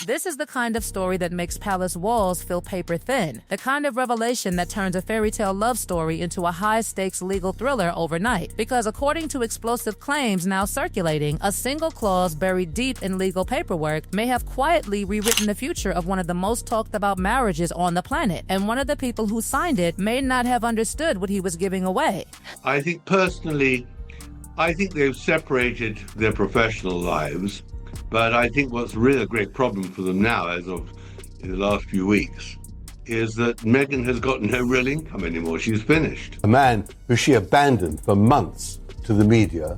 This is the kind of story that makes palace walls feel paper thin, the kind of revelation that turns a fairy tale love story into a high-stakes legal thriller overnight. Because according to explosive claims now circulating, a single clause buried deep in legal paperwork may have quietly rewritten the future of one of the most talked about marriages on the planet, and one of the people who signed it may not have understood what he was giving away. I think personally, they've separated their professional lives, but I think what's really a great problem for them now, as of in the last few weeks, is that Meghan has got no real income anymore. She's finished. A man who she abandoned for months to the media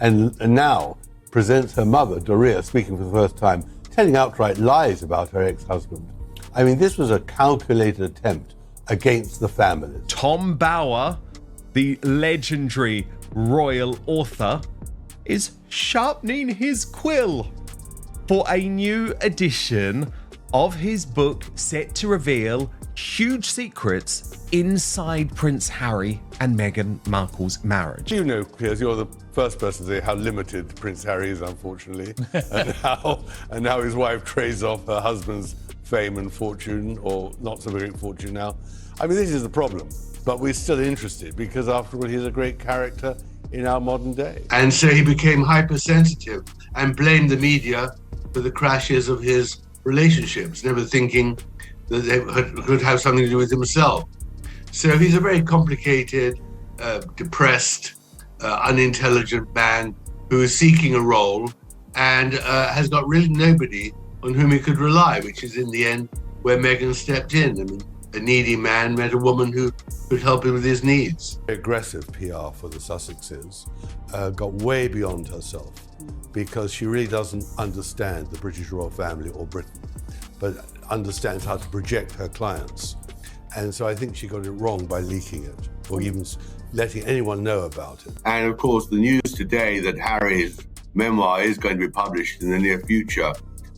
and now presents her mother, Doria, speaking for the first time, telling outright lies about her ex-husband. I mean, this was a calculated attempt against the family. Tom Bower, the legendary royal author, is sharpening his quill for a new edition of his book set to reveal huge secrets inside Prince Harry and Meghan Markle's marriage. You know, Piers, you're the first person to say how limited Prince Harry is, unfortunately, and how his wife trades off her husband's fame and fortune, or not so great fortune now. I mean, this is the problem, but we're still interested because, after all, he's a great character in our modern day. And so he became hypersensitive and blamed the media for the crashes of his relationships, never thinking that they could have something to do with himself. So he's a very complicated, depressed, unintelligent man who is seeking a role and has got really nobody on whom he could rely, which is in the end where Meghan stepped in. I mean, a needy man met a woman who could help him with his needs. Aggressive PR for the Sussexes got way beyond herself because she really doesn't understand the British royal family or Britain, but understands how to project her clients. And so I think she got it wrong by leaking it or even letting anyone know about it. And of course, the news today that Harry's memoir is going to be published in the near future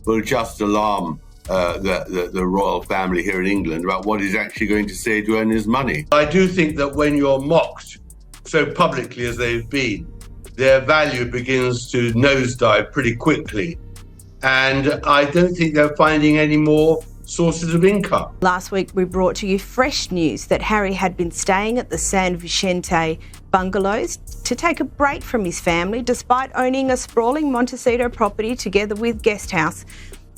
will just alarm the royal family here in England about what he's actually going to say to earn his money. I do think that when you're mocked so publicly as they've been, their value begins to nosedive pretty quickly. And I don't think they're finding any more sources of income. Last week, we brought to you fresh news that Harry had been staying at the San Vicente bungalows to take a break from his family, despite owning a sprawling Montecito property together with Guesthouse.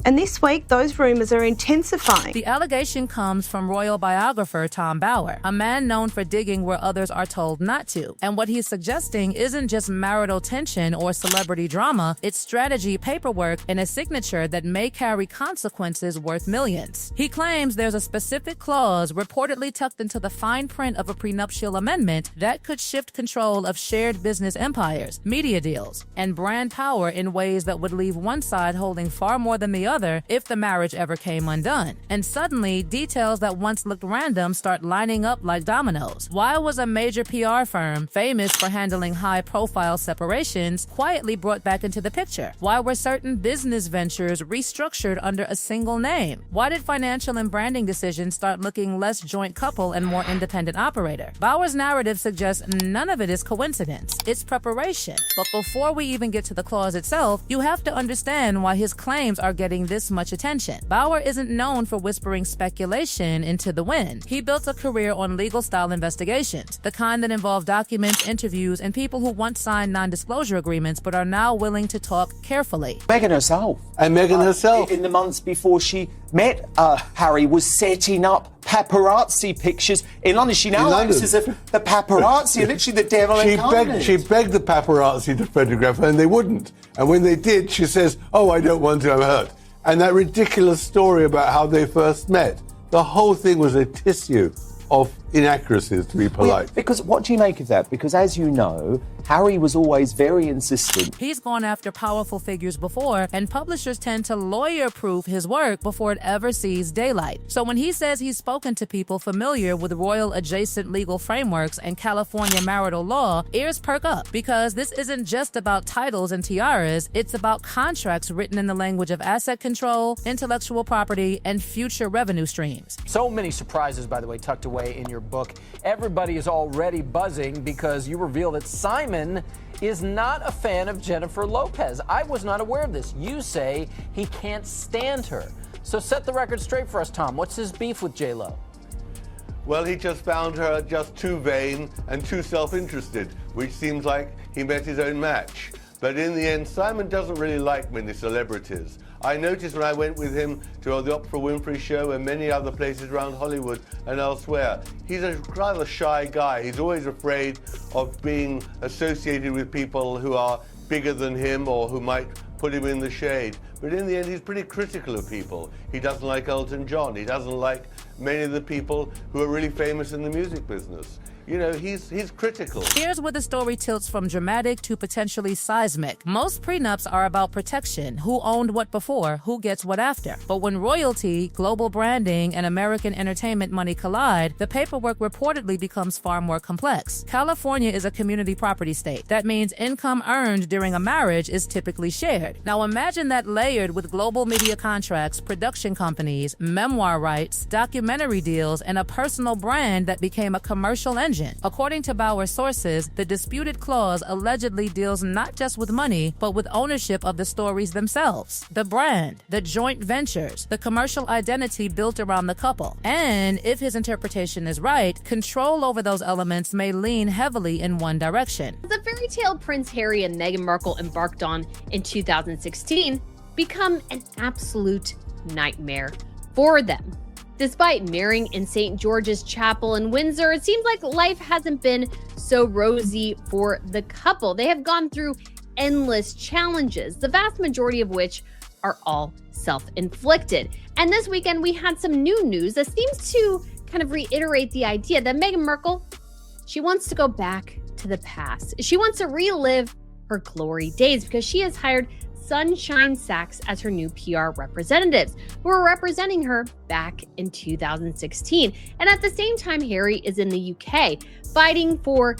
And this week, those rumours are intensifying. The allegation comes from royal biographer Tom Bower, a man known for digging where others are told not to. And what he's suggesting isn't just marital tension or celebrity drama, it's strategy, paperwork, and a signature that may carry consequences worth millions. He claims there's a specific clause reportedly tucked into the fine print of a prenuptial amendment that could shift control of shared business empires, media deals, and brand power in ways that would leave one side holding far more than the other if the marriage ever came undone. And suddenly, details that once looked random start lining up like dominoes. Why was a major PR firm, famous for handling high-profile separations, quietly brought back into the picture? Why were certain business ventures restructured under a single name? Why did financial and branding decisions start looking less joint couple and more independent operator? Bower's narrative suggests none of it is coincidence. It's preparation. But before we even get to the clause itself, you have to understand why his claims are getting this much attention. Bower isn't known for whispering speculation into the wind. He built a career on legal-style investigations, the kind that involve documents, interviews, and people who once signed non-disclosure agreements but are now willing to talk carefully. Meghan herself. And Meghan herself. In the months before she met Harry, was setting up paparazzi pictures in London. She now acts as if the paparazzi are literally the devil incarnate. She begged the paparazzi to photograph her and they wouldn't. And when they did, she says, "Oh, I don't want to, I'm hurt." And that ridiculous story about how they first met, the whole thing was a tissue of inaccuracies, to be polite. Well, because what do you make of that? Because as you know, Harry was always very insistent. He's gone after powerful figures before, and publishers tend to lawyer-proof his work before it ever sees daylight. So when he says he's spoken to people familiar with royal-adjacent legal frameworks and California marital law, ears perk up, because this isn't just about titles and tiaras, it's about contracts written in the language of asset control, intellectual property, and future revenue streams. So many surprises, by the way, tucked away in your book. Everybody is already buzzing because you reveal that Simon is not a fan of Jennifer Lopez. I was not aware of this. You say he can't stand her. So set the record straight for us, Tom. What's his beef with J-Lo? Well, he just found her just too vain and too self-interested, which seems like he met his own match. But in the end, Simon doesn't really like many celebrities. I noticed when I went with him to the Oprah Winfrey Show and many other places around Hollywood and elsewhere, he's a rather shy guy. He's always afraid of being associated with people who are bigger than him or who might put him in the shade. But in the end, he's pretty critical of people. He doesn't like Elton John. He doesn't like many of the people who are really famous in the music business. You know, he's critical. Here's where the story tilts from dramatic to potentially seismic. Most prenups are about protection. Who owned what before, who gets what after. But when royalty, global branding, and American entertainment money collide, the paperwork reportedly becomes far more complex. California is a community property state. That means income earned during a marriage is typically shared. Now imagine that layered with global media contracts, production companies, memoir rights, documentary deals, and a personal brand that became a commercial engine. According to Bauer sources, the disputed clause allegedly deals not just with money, but with ownership of the stories themselves, the brand, the joint ventures, the commercial identity built around the couple. And if his interpretation is right, control over those elements may lean heavily in one direction. The fairy tale Prince Harry and Meghan Markle embarked on in 2016 become an absolute nightmare for them. Despite marrying in St. George's Chapel in Windsor, it seems like life hasn't been so rosy for the couple. They have gone through endless challenges, the vast majority of which are all self-inflicted. And this weekend, we had some new news that seems to kind of reiterate the idea that Meghan Markle, she wants to go back to the past. She wants to relive her glory days because she has hired Sunshine Sachs as her new PR representatives, who were representing her back in 2016. And at the same time, Harry is in the UK fighting for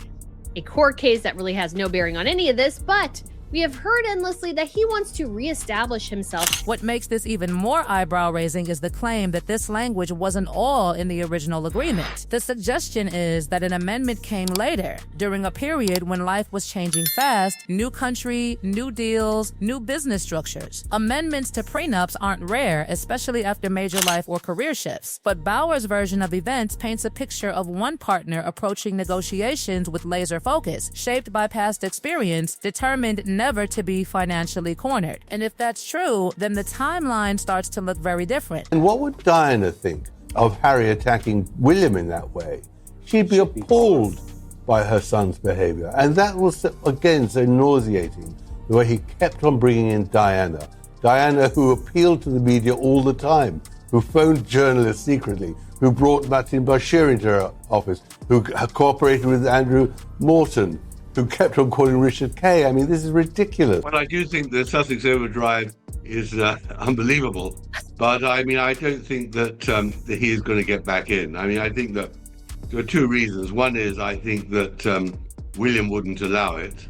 a court case that really has no bearing on any of this, but we have heard endlessly that he wants to reestablish himself. What makes this even more eyebrow-raising is the claim that this language wasn't all in the original agreement. The suggestion is that an amendment came later, during a period when life was changing fast, new country, new deals, new business structures. Amendments to prenups aren't rare, especially after major life or career shifts. But Bauer's version of events paints a picture of one partner approaching negotiations with laser focus, shaped by past experience, determined never to be financially cornered. And if that's true, then the timeline starts to look very different. And what would Diana think of Harry attacking William in that way? She'd be appalled by her son's behavior. And that was, again, so nauseating, the way he kept on bringing in Diana. Diana, who appealed to the media all the time, who phoned journalists secretly, who brought Martin Bashir into her office, who cooperated with Andrew Morton, who kept on calling Richard Kay. I mean, this is ridiculous. Well, I do think the Sussex overdrive is unbelievable. But, I mean, I don't think that he is going to get back in. I mean, I think that there are two reasons. One is I think that William wouldn't allow it.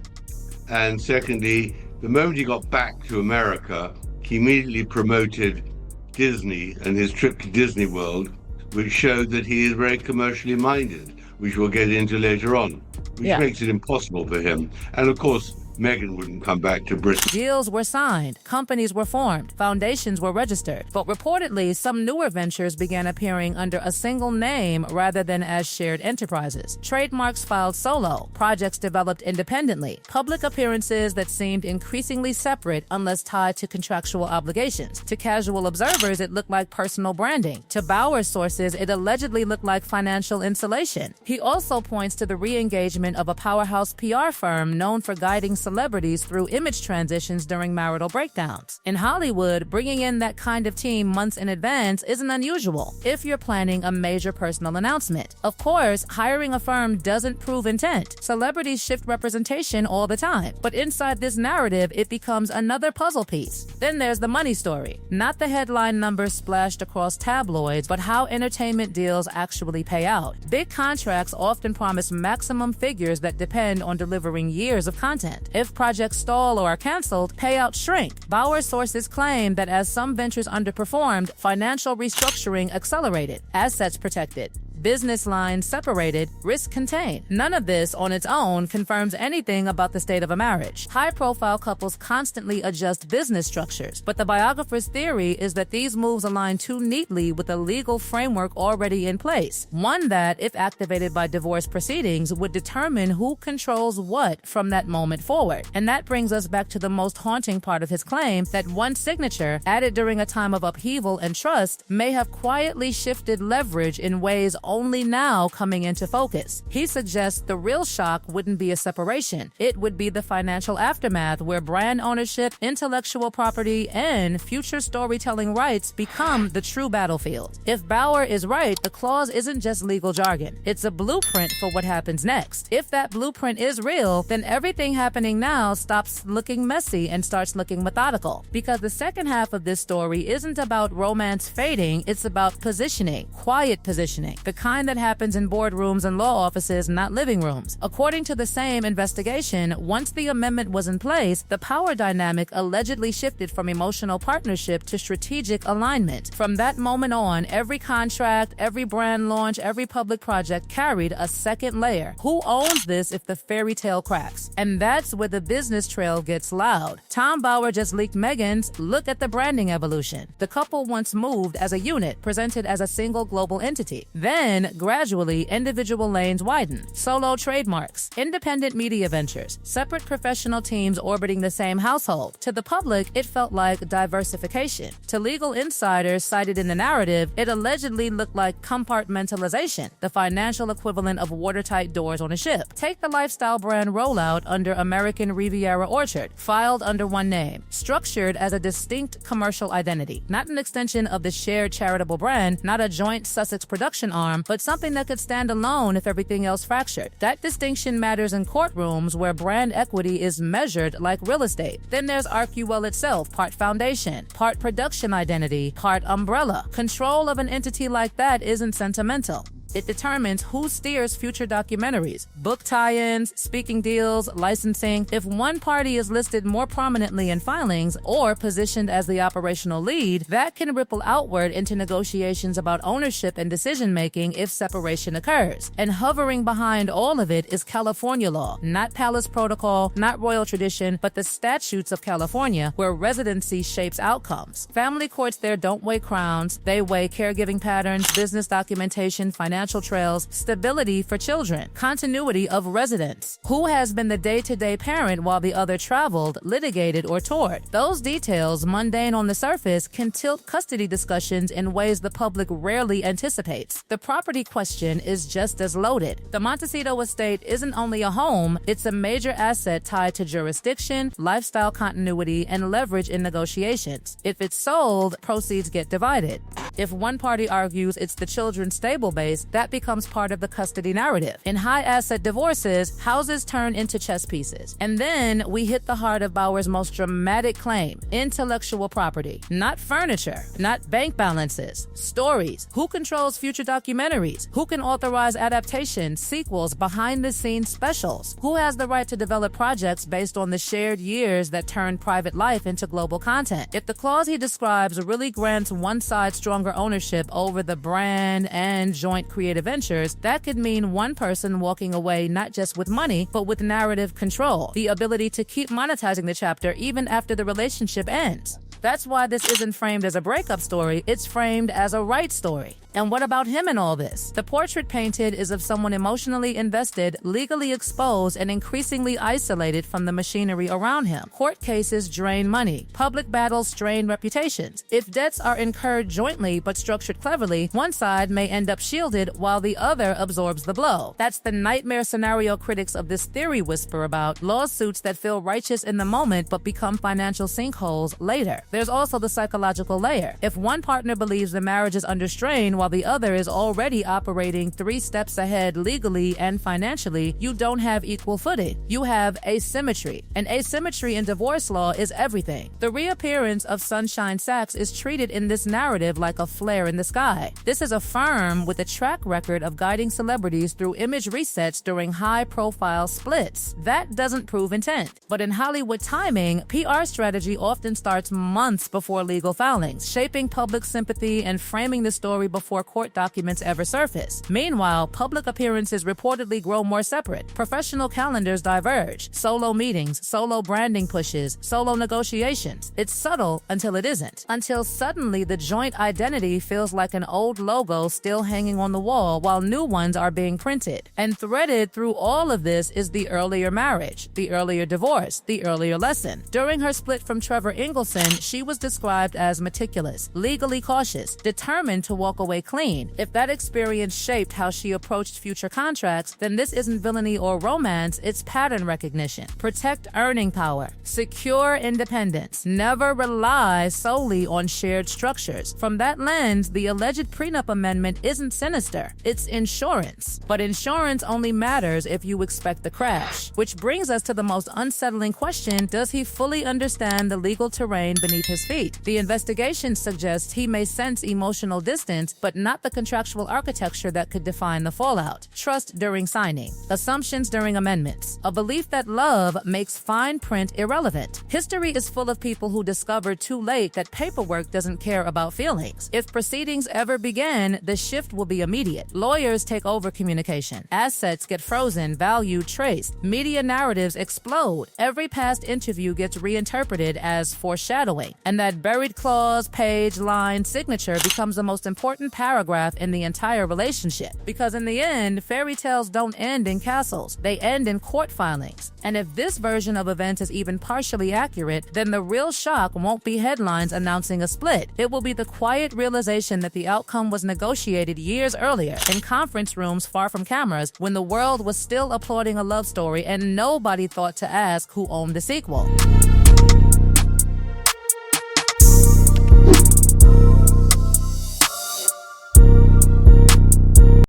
And secondly, the moment he got back to America, he immediately promoted Disney and his trip to Disney World, which showed that he is very commercially minded, which we'll get into later on, which makes it impossible for him. And of course, Meghan wouldn't come back to Britain. Deals were signed, companies were formed, foundations were registered. But reportedly, some newer ventures began appearing under a single name rather than as shared enterprises. Trademarks filed solo, projects developed independently, public appearances that seemed increasingly separate unless tied to contractual obligations. To casual observers, it looked like personal branding. To Bauer's sources, it allegedly looked like financial insulation. He also points to the re-engagement of a powerhouse PR firm known for guiding celebrities through image transitions during marital breakdowns. In Hollywood, bringing in that kind of team months in advance isn't unusual if you're planning a major personal announcement. Of course, hiring a firm doesn't prove intent. Celebrities shift representation all the time. But inside this narrative, it becomes another puzzle piece. Then there's the money story. Not the headline numbers splashed across tabloids, but how entertainment deals actually pay out. Big contracts often promise maximum figures that depend on delivering years of content. If projects stall or are canceled, payouts shrink. Bauer sources claim that as some ventures underperformed, financial restructuring accelerated, assets protected, business lines separated, risk contained. None of this on its own confirms anything about the state of a marriage. High-profile couples constantly adjust business structures, but the biographer's theory is that these moves align too neatly with a legal framework already in place, one that, if activated by divorce proceedings, would determine who controls what from that moment forward. And that brings us back to the most haunting part of his claim that one signature, added during a time of upheaval and trust, may have quietly shifted leverage in ways only now coming into focus. He suggests the real shock wouldn't be a separation. It would be the financial aftermath where brand ownership, intellectual property, and future storytelling rights become the true battlefield. If Bauer is right, the clause isn't just legal jargon. It's a blueprint for what happens next. If that blueprint is real, then everything happening now stops looking messy and starts looking methodical. Because the second half of this story isn't about romance fading, it's about positioning, quiet positioning, the kind that happens in boardrooms and law offices, not living rooms. According to the same investigation, once the amendment was in place, the power dynamic allegedly shifted from emotional partnership to strategic alignment. From that moment on, every contract, every brand launch, every public project carried a second layer. Who owns this if the fairy tale cracks? And that's where the business trail gets loud. Tom Bauer just leaked Meghan's look at the branding evolution. The couple once moved as a unit, presented as a single global entity. Then, gradually, individual lanes widened. Solo trademarks, independent media ventures, separate professional teams orbiting the same household. To the public, it felt like diversification. To legal insiders cited in the narrative, it allegedly looked like compartmentalization, the financial equivalent of watertight doors on a ship. Take the lifestyle brand rollout under American Riviera Orchard, filed under one name, structured as a distinct commercial identity, not an extension of the shared charitable brand, not a joint Sussex production arm, but something that could stand alone if everything else fractured. That distinction matters in courtrooms where brand equity is measured like real estate. Then there's Archewell itself, part foundation, part production identity, part umbrella. Control of an entity like that isn't sentimental. It determines who steers future documentaries, book tie-ins, speaking deals, licensing. If one party is listed more prominently in filings or positioned as the operational lead, that can ripple outward into negotiations about ownership and decision-making if separation occurs. And hovering behind all of it is California law, not palace protocol, not royal tradition, but the statutes of California where residency shapes outcomes. Family courts there don't weigh crowns, they weigh caregiving patterns, business documentation, financial trails, stability for children, continuity of residence, who has been the day-to-day parent while the other traveled, litigated, or toured. Those details, mundane on the surface, can tilt custody discussions in ways the public rarely anticipates. The property question is just as loaded. The Montecito estate isn't only a home, it's a major asset tied to jurisdiction, lifestyle continuity, and leverage in negotiations. If it's sold, proceeds get divided. If one party argues it's the children's stable base, that becomes part of the custody narrative. In high-asset divorces, houses turn into chess pieces. And then we hit the heart of Bauer's most dramatic claim, intellectual property. Not furniture, not bank balances, stories. Who controls future documentaries? Who can authorize adaptations, sequels, behind-the-scenes specials? Who has the right to develop projects based on the shared years that turn private life into global content? If the clause he describes really grants one side stronger ownership over the brand and joint creative ventures, that could mean one person walking away not just with money, but with narrative control, the ability to keep monetizing the chapter even after the relationship ends. That's why this isn't framed as a breakup story, it's framed as a right story. And what about him in all this? The portrait painted is of someone emotionally invested, legally exposed, and increasingly isolated from the machinery around him. Court cases drain money. Public battles strain reputations. If debts are incurred jointly but structured cleverly, one side may end up shielded while the other absorbs the blow. That's the nightmare scenario critics of this theory whisper about, lawsuits that feel righteous in the moment but become financial sinkholes later. There's also the psychological layer. If one partner believes the marriage is under strain while the other is already operating 3 steps ahead legally and financially, you don't have equal footing. You have asymmetry. And asymmetry in divorce law is everything. The reappearance of Sunshine Sachs is treated in this narrative like a flare in the sky. This is a firm with a track record of guiding celebrities through image resets during high-profile splits. That doesn't prove intent. But in Hollywood timing, PR strategy often starts months before legal filings, shaping public sympathy and framing the story before before court documents ever surface. Meanwhile, public appearances reportedly grow more separate. Professional calendars diverge. Solo meetings, solo branding pushes, solo negotiations. It's subtle until it isn't. Until suddenly the joint identity feels like an old logo still hanging on the wall while new ones are being printed. And threaded through all of this is the earlier marriage, the earlier divorce, the earlier lesson. During her split from Trevor Ingleson, she was described as meticulous, legally cautious, determined to walk away clean. If that experience shaped how she approached future contracts, then this isn't villainy or romance, it's pattern recognition. Protect earning power. Secure independence. Never rely solely on shared structures. From that lens, the alleged prenup amendment isn't sinister. It's insurance. But insurance only matters if you expect the crash. Which brings us to the most unsettling question: does he fully understand the legal terrain beneath his feet? The investigation suggests he may sense emotional distance, but not the contractual architecture that could define the fallout. Trust during signing. Assumptions during amendments. A belief that love makes fine print irrelevant. History is full of people who discovered too late that paperwork doesn't care about feelings. If proceedings ever begin, the shift will be immediate. Lawyers take over communication. Assets get frozen, value traced. Media narratives explode. Every past interview gets reinterpreted as foreshadowing. And that buried clause, page, line, signature becomes the most important paragraph in the entire relationship. Because in the end, fairy tales don't end in castles. They end in court filings. And if this version of events is even partially accurate, then the real shock won't be headlines announcing a split. It will be the quiet realization that the outcome was negotiated years earlier in conference rooms far from cameras when the world was still applauding a love story and nobody thought to ask who owned the sequel.